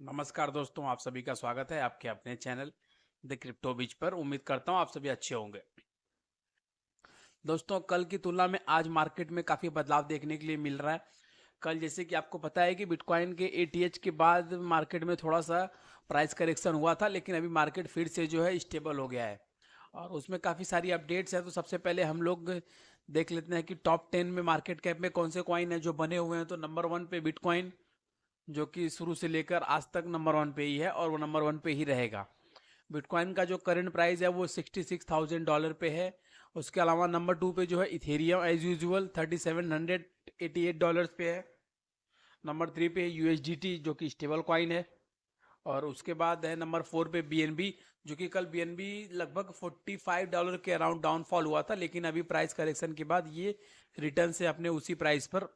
नमस्कार दोस्तों, आप सभी का स्वागत है आपके अपने चैनल द क्रिप्टो बीच पर। उम्मीद करता हूँ आप सभी अच्छे होंगे। दोस्तों, कल की तुलना में आज मार्केट में काफ़ी बदलाव देखने के लिए मिल रहा है। कल जैसे कि आपको पता है कि बिटकॉइन के एटीएच के बाद मार्केट में थोड़ा सा प्राइस करेक्शन हुआ था, लेकिन अभी मार्केट फिर से जो है स्टेबल हो गया है और उसमें काफ़ी सारी अपडेट्स हैं। तो सबसे पहले हम लोग देख लेते हैं कि टॉप 10 में मार्केट कैप में कौन से कॉइन है जो बने हुए हैं। तो नंबर 1 पे बिटकॉइन, जो कि शुरू से लेकर आज तक नंबर 1 पे ही है और वो नंबर 1 पे ही रहेगा। बिटकॉइन का जो करंट प्राइस है वो $66,000 पे है। उसके अलावा नंबर 2 पे जो है इथेरियम एज यूजुअल $3788 पे है। नंबर 3 पे यूएसडीटी जो कि स्टेबल कॉइन है। और उसके बाद है नंबर 4 पे बीएनबी, जो कि कल बीएनबी लगभग $45 के अराउंड डाउनफॉल हुआ था, लेकिन अभी प्राइस करेक्शन के बाद ये रिटर्न से अपने उसी प्राइस पर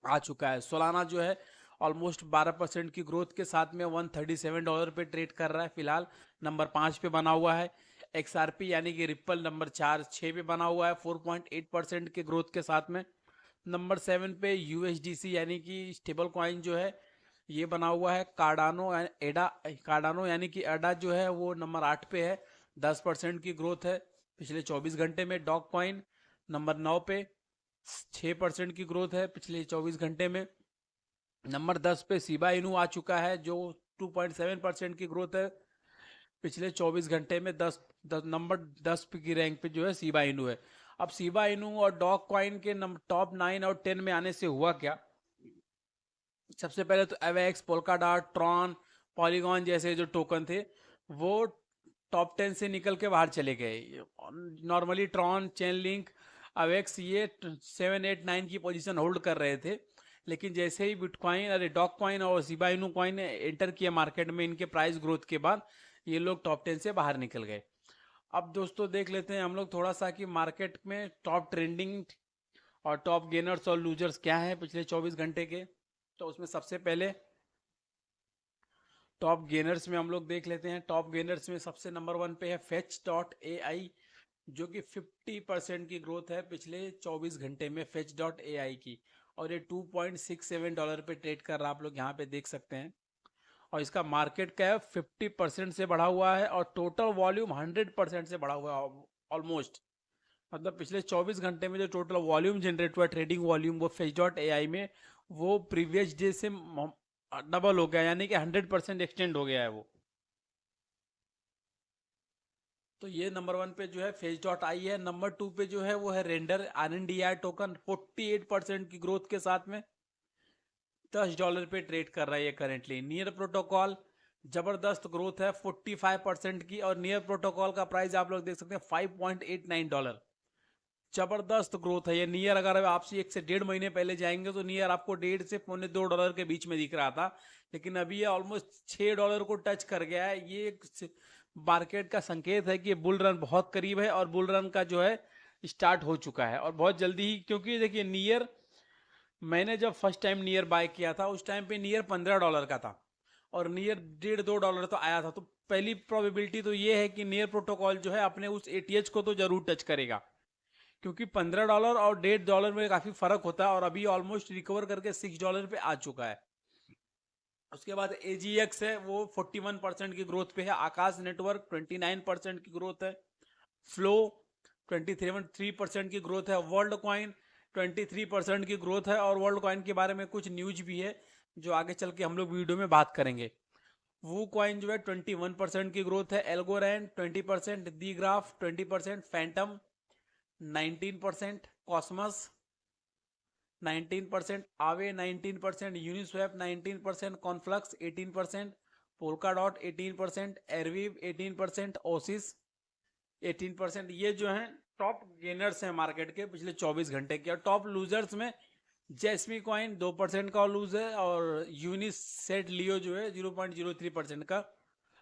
आ चुका है। सोलाना जो है ऑलमोस्ट 12% की ग्रोथ के साथ में $137 पे ट्रेड कर रहा है फिलहाल। नंबर 5 पे बना हुआ है। एक्सआरपी यानी कि रिप्पल नंबर 6 पे बना हुआ है 4.8% के ग्रोथ के साथ में। नंबर 7 पे यूएसडीसी यानी कि स्टेबल कॉइन जो है ये बना हुआ है। कार्डानो यानी कि एडा जो है वो नंबर 8 पे है। 10% की ग्रोथ है पिछले 24 घंटे में। डॉग कॉइन नंबर 9 पे 6% की ग्रोथ है पिछले 24 घंटे में। नंबर 10 पे शिबा इनू आ चुका है जो 2.7% की ग्रोथ है पिछले 24 घंटे में। नंबर 10 की रैंक पे जो है शिबा इनू है। अब शिबा इनू और डॉग कॉइन के टॉप 9 और 10 में आने से हुआ क्या। सबसे पहले तो एवेक्स, पोल्काडॉट, ट्रॉन, पॉलीगॉन जैसे जो टोकन थे वो टॉप 10 से निकल के बाहर चले गए। Normally Tron, chain link, awakes ये 7 8 9 की पोजीशन होल्ड कर रहे थे, लेकिन जैसे ही बिटकॉइन अरे डॉग कॉइन और शिबा इनू कॉइन एंटर किया मार्केट में इनके प्राइस ग्रोथ के बाद ये लोग टॉप 10 से बाहर निकल गए। अब दोस्तों देख लेते हैं हम लोग थोड़ा सा कि मार्केट में टॉप ट्रेंडिंग और टॉप गेनर्स और लूजर्स क्या हैं पिछले 24 घंटे के। तो उसमें सबसे पहले टॉप गेनर्स में हम लोग देख लेते हैं। टॉप गेनर्स में सबसे नंबर 1 पे है फेच डॉट ए आई, जो कि 50% की ग्रोथ है पिछले 24 घंटे में फेच डॉट ए आई की। और ये $2.67 पे ट्रेड कर रहा है, आप लोग यहाँ पे देख सकते हैं। और इसका मार्केट कैप 50% से बढ़ा हुआ है और टोटल वॉल्यूम 100% से बढ़ा हुआ है ऑलमोस्ट। मतलब पिछले 24 घंटे में जो टोटल वॉल्यूम जनरेट हुआ ट्रेडिंग वॉल्यूम वो फेच डॉट ए आई में वो प्रीवियस डे से डबल हो गया, यानी कि 100% एक्सटेंड हो गया है वो। तो ये नंबर 1 पे जो है फेज डॉट आई है। नंबर 2 पे जो है वो है रेंडर आर टोकन 48% की ग्रोथ के साथ में $10 पे ट्रेड कर रहा है ये करेंटली। नियर प्रोटोकॉल जबरदस्त ग्रोथ है 45% की और नियर प्रोटोकॉल का प्राइस आप लोग देख सकते हैं $5.89। जबरदस्त ग्रोथ है ये नियर। अगर आपसे 1 से 1.5 महीने पहले जाएंगे तो नियर आपको 1.5 से $1.25 के बीच में दिख रहा था, लेकिन अभी ये ऑलमोस्ट $6 को टच कर गया है। ये एक मार्केट का संकेत है कि बुल रन बहुत करीब है और बुल रन का जो है स्टार्ट हो चुका है और बहुत जल्दी ही। क्योंकि देखिए नियर, मैंने जब फर्स्ट टाइम नियर बाय किया था उस टाइम पे नियर $15 का था और नियर 1.5 2 डॉलर तो आया था। तो पहली प्रोबेबिलिटी तो ये है कि नियर प्रोटोकॉल जो है अपने उस एटीएच को तो जरूर टच करेगा, क्योंकि $15 और $1.5 में काफी फर्क होता है और अभी ऑलमोस्ट रिकवर करके $6 पे आ चुका है। उसके बाद एजीएक्स है वो 41% की ग्रोथ पे है। आकाश नेटवर्क 29% की ग्रोथ है। फ्लो 23% की ग्रोथ है। वर्ल्ड कॉइन 23% की ग्रोथ है और वर्ल्ड कॉइन के बारे में कुछ न्यूज भी है जो आगे चल के हम लोग वीडियो में बात करेंगे। वो कॉइन जो है 21% की ग्रोथ है। एल्गोरैंड 20%, दी ग्राफ 20%, फैंटम 19%, कॉस्मस 19%, आवे 19%, यूनिस्वैप 19%, कॉन्फ्लक्स 18%, पोल्का डॉट 18%, एरवीव 18%, ओसिस 18%। ये जो है टॉप गेनर्स हैं मार्केट के पिछले 24 घंटे के। और टॉप लूजर्स में जैस्मी कॉइन 2% का लूज है और यूनिस सेट लियो जो है 0.03% का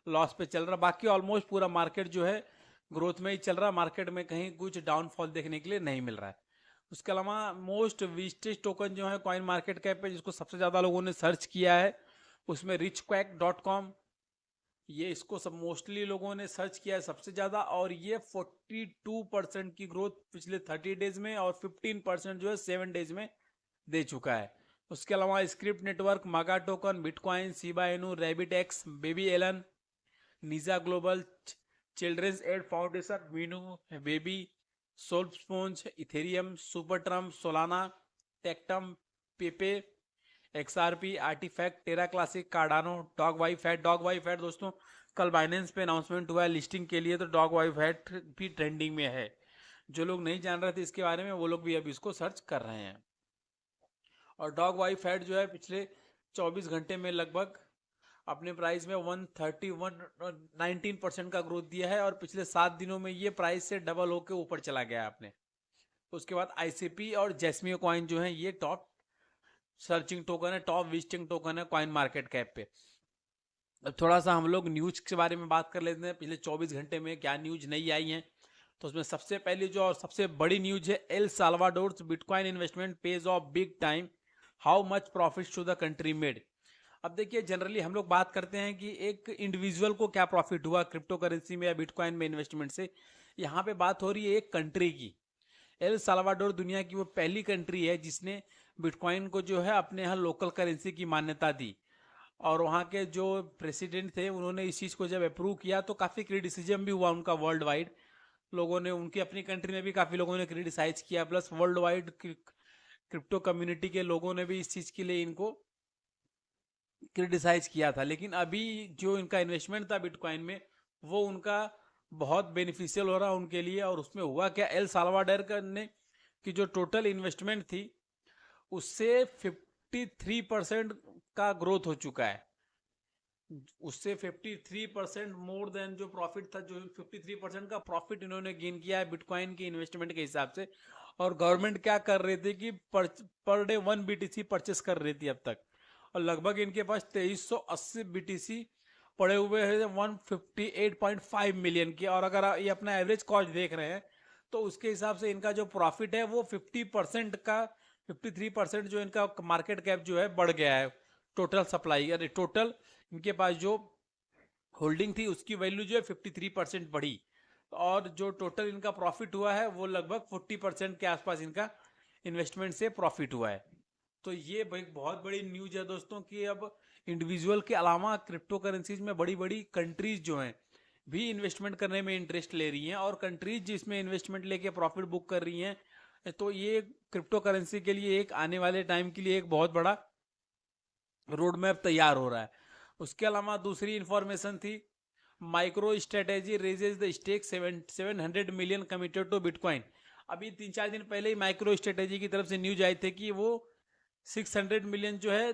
लॉस पे चल रहा। बाकी ऑलमोस्ट पूरा मार्केट जो है ग्रोथ में ही चल रहा। मार्केट में कहीं कुछ डाउनफॉल देखने के लिए नहीं मिल रहा है। उसके अलावा मोस्ट विजिटेड टोकन जो है कॉइन मार्केट कैप पे जिसको सबसे ज़्यादा लोगों ने सर्च किया है उसमें richquack.com, ये इसको सब मोस्टली लोगों ने सर्च किया है सबसे ज़्यादा। और ये 42% की ग्रोथ पिछले 30 डेज में और 15% जो है 7 डेज में दे चुका है। उसके अलावा script network, MAGA token, bitcoin, Shiba Inu, rabbit X, baby Elon, निजा ग्लोबल, चिल्ड्रंस एड फाउंडेशन, मीनू, baby, solve sponge, Ethereum, super Trump, Solana, Tectum, Pepe, XRP, artifact, terra classic, Cardano, dog why fat. Dog why fat दोस्तों कल Binance पे announcement हुआ है listing के लिए, तो डॉग वाई फैट भी ट्रेंडिंग में है। जो लोग नहीं जान रहे थे इसके बारे में वो लोग भी अभी इसको सर्च कर रहे हैं। और डॉग वाई फैट जो है पिछले 24 घंटे में लगभग अपने प्राइस में 19% का ग्रोथ दिया है, और पिछले 7 दिनों में ये प्राइस से डबल होकर ऊपर चला गया है आपने। उसके बाद आईसीपी और जैस्मियो कॉइन जो है ये टॉप सर्चिंग टोकन है, टॉप विजिटिंग टोकन है कॉइन मार्केट कैप पे। अब थोड़ा सा हम लोग न्यूज के बारे में बात कर लेते हैं, पिछले 24 घंटे में क्या न्यूज नई आई है। तो उसमें सबसे पहली जो और सबसे बड़ी न्यूज है, El Salvador bitcoin investment page of big time, how much profit to the country made. अब देखिए जनरली हम लोग बात करते हैं कि एक इंडिविजुअल को क्या प्रॉफिट हुआ क्रिप्टो करेंसी में या बिटकॉइन में इन्वेस्टमेंट से। यहाँ पे बात हो रही है एक कंट्री की। एल साल्वाडोर दुनिया की वो पहली कंट्री है जिसने बिटकॉइन को जो है अपने यहाँ लोकल करेंसी की मान्यता दी। और वहाँ के जो प्रेसिडेंट थे उन्होंने इस चीज़ को जब अप्रूव किया तो काफ़ी क्रिटिसिज्म भी हुआ उनका वर्ल्ड वाइड। लोगों ने उनकी अपनी कंट्री में भी काफ़ी लोगों ने क्रिटिसाइज किया, plus world wide crypto community के लोगों ने भी इस चीज़ के लिए इनको क्रिटिसाइज किया था। लेकिन अभी जो इनका इन्वेस्टमेंट था बिटकॉइन में वो उनका बहुत बेनिफिशियल हो रहा है उनके लिए। और उसमें हुआ क्या, एल साल्वाडोर ने की जो टोटल इन्वेस्टमेंट थी उससे 53% का ग्रोथ हो चुका है। उससे 53% मोर देन जो प्रॉफिट था, जो 53% का प्रॉफिट इन्होंने गेन किया है बिटकॉइन की इन्वेस्टमेंट के हिसाब से। और गवर्नमेंट क्या कर रही थी कि पर डे 1 बीटीसी परचेस कर रही थी अब तक, और लगभग इनके पास 2380 बीटीसी पड़े हुए हैं 158.5 मिलियन के। और अगर ये अपना एवरेज कॉस्ट देख रहे हैं तो उसके हिसाब से इनका जो प्रॉफिट है वो 50% का 53% जो इनका मार्केट कैप जो है बढ़ गया है। टोटल सप्लाई यानी टोटल इनके पास जो होल्डिंग थी उसकी वैल्यू जो है 53% बढ़ी। और जो टोटल इनका प्रॉफिट हुआ है वो लगभग 40% के आसपास इनका इन्वेस्टमेंट से प्रॉफिट हुआ है। तो ये एक बहुत बड़ी न्यूज है दोस्तों कि अब इंडिविजुअल के अलावा क्रिप्टो करेंसीज में बड़ी बड़ी कंट्रीज जो हैं भी इन्वेस्टमेंट करने में इंटरेस्ट ले रही हैं, और कंट्रीज जिसमें इन्वेस्टमेंट लेके प्रॉफिट बुक कर रही हैं। तो ये क्रिप्टो करेंसी के लिए एक आने वाले टाइम के लिए एक बहुत बड़ा रोड मैप तैयार हो रहा है। उसके अलावा दूसरी इंफॉर्मेशन थी, MicroStrategy raises the stake 700 million committed to bitcoin. अभी 3-4 दिन पहले ही माइक्रो स्ट्रेटेजी की तरफ से न्यूज आई थी कि वो 600 मिलियन जो है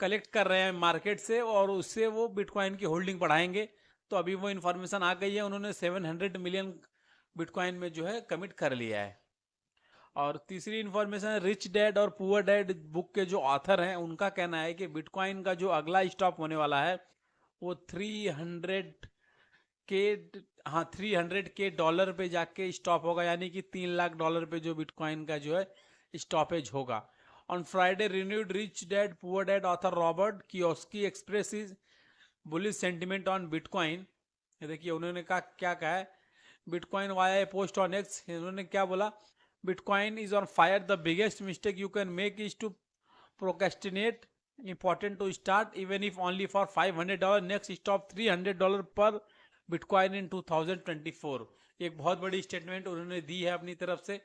कलेक्ट कर रहे हैं मार्केट से, और उससे वो बिटकॉइन की होल्डिंग बढ़ाएंगे। तो अभी वो इन्फॉर्मेशन आ गई है, उन्होंने 700 मिलियन बिटकॉइन में जो है कमिट कर लिया है। और तीसरी इंफॉर्मेशन, रिच डैड और पुअर डैड बुक के जो ऑथर हैं उनका कहना है कि बिटकॉइन का जो अगला स्टॉप होने वाला है वो 300 पे जाके स्टॉप होगा, यानी कि $3 लाख पे जो बिटकॉइन का जो है स्टॉपेज होगा। On Friday renewed Rich Dad Poor Dad author Robert Kiyosaki express is bullish sentiment on bitcoin. देखिए उन्होंने कहा क्या कहा है, bitcoin via post on X, उन्होंने क्या बोला, bitcoin is on fire, the biggest mistake you can make is to procrastinate, important to start even if only for $500, next stop $300 पर बिटकॉइन इन 2024। एक बहुत बड़ी स्टेटमेंट उन्होंने दी है अपनी तरफ से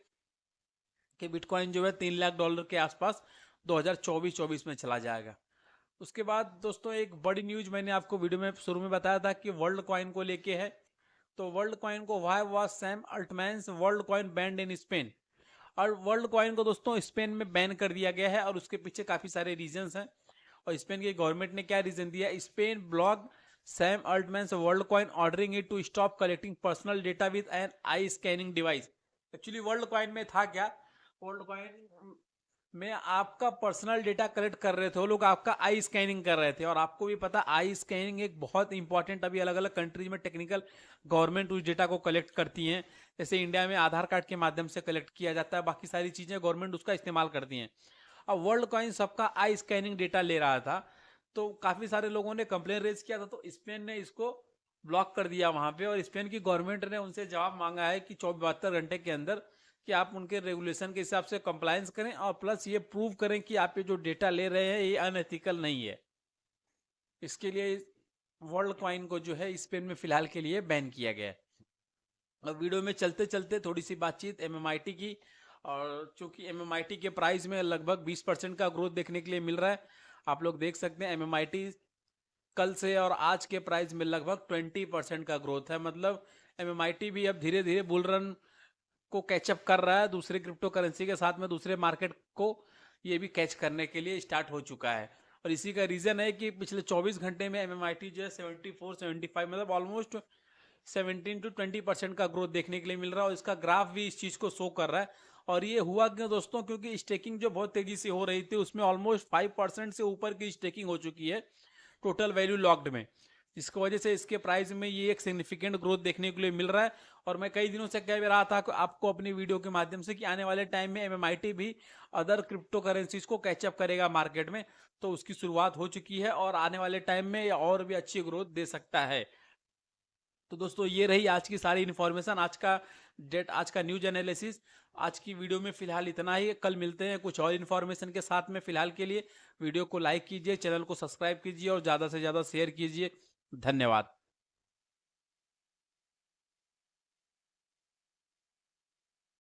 कि बिटकॉइन जो है $3 लाख के आसपास 2024 में चला जाएगा। उसके बाद दोस्तों एक बड़ी न्यूज मैंने आपको वीडियो में शुरू में बताया था कि वर्ल्ड कॉइन को लेके है। तो वर्ल्ड कॉइन को why was Sam Altman's Worldcoin banned in Spain. और वर्ल्ड कॉइन को दोस्तों स्पेन में बैन कर दिया गया है, और उसके पीछे काफी सारे रीजंस हैं। और स्पेन की गवर्नमेंट ने क्या रीजन दिया, Spain block Sam Altman's Worldcoin ordering it to stop collecting personal data with an eye scanning device. Actually Worldcoin में था क्या, वर्ल्ड कॉइन में आपका पर्सनल डेटा कलेक्ट कर रहे थे वो लोग, आपका आई स्कैनिंग कर रहे थे। और आपको भी पता आई स्कैनिंग एक बहुत इंपॉर्टेंट, अभी अलग अलग कंट्रीज में टेक्निकल गवर्नमेंट उस डेटा को कलेक्ट करती हैं। जैसे इंडिया में आधार कार्ड के माध्यम से कलेक्ट किया जाता है, बाकी सारी चीजें गवर्नमेंट उसका इस्तेमाल करती हैं। अब वर्ल्ड कॉइन सबका आई स्कैनिंग डेटा ले रहा था, तो काफी सारे लोगों ने कंप्लेन रेज किया था, तो स्पेन ने इसको ब्लॉक कर दिया वहां पे। और स्पेन की गवर्नमेंट ने उनसे जवाब मांगा है कि 72 घंटे के अंदर कि आप उनके रेगुलेशन के हिसाब से कंप्लायंस करें और प्लस ये प्रूव करें कि आप ये जो डेटा ले रहे हैं ये अनएथिकल नहीं है। इसके लिए वर्ल्ड कॉइन को जो है स्पेन में फिलहाल के लिए बैन किया गया है। अब वीडियो में चलते चलते थोड़ी सी बातचीत एमएमआईटी की, और चूंकि एमएमआईटी के प्राइस में लगभग 20% का ग्रोथ देखने के लिए मिल रहा है। आप लोग देख सकते हैं एमएमआईटी कल से और आज के प्राइस में लगभग 20% का ग्रोथ है। मतलब एमएमआईटी भी अब धीरे धीरे बुल रन को कैचअप कर रहा है, दूसरे क्रिप्टो करेंसी के साथ में दूसरे मार्केट को ये भी कैच करने के लिए स्टार्ट हो चुका है। और इसी का रीजन है कि पिछले 24 घंटे में एमएमआईटी जो है 74-75 मतलब ऑलमोस्ट 17 to 20% का ग्रोथ देखने के लिए मिल रहा है। और इसका ग्राफ भी इस चीज को शो कर रहा है। और ये हुआ क्यों दोस्तों, क्योंकि स्टेकिंग जो बहुत तेजी से हो रही थी उसमें ऑलमोस्ट 5% से ऊपर की स्टेकिंग हो चुकी है टोटल वैल्यू लॉक्ड में, जिसकी वजह से इसके प्राइस में ये एक सिग्निफिकेंट ग्रोथ देखने के लिए मिल रहा है। और मैं कई दिनों से कह रहा था आपको अपनी वीडियो के माध्यम से कि आने वाले टाइम में एमएमआईटी भी अदर क्रिप्टो करेंसीज को कैचअप करेगा मार्केट में, तो उसकी शुरुआत हो चुकी है और आने वाले टाइम में और भी अच्छी ग्रोथ दे सकता है। तो दोस्तों ये रही आज की सारी इन्फॉर्मेशन, आज का न्यूज एनालिसिस। आज की वीडियो में फिलहाल इतना ही। कल मिलते हैं कुछ और इन्फॉर्मेशन के साथ में। फिलहाल के लिए वीडियो को लाइक कीजिए, चैनल को सब्सक्राइब कीजिए और ज़्यादा से ज़्यादा शेयर कीजिए। धन्यवाद।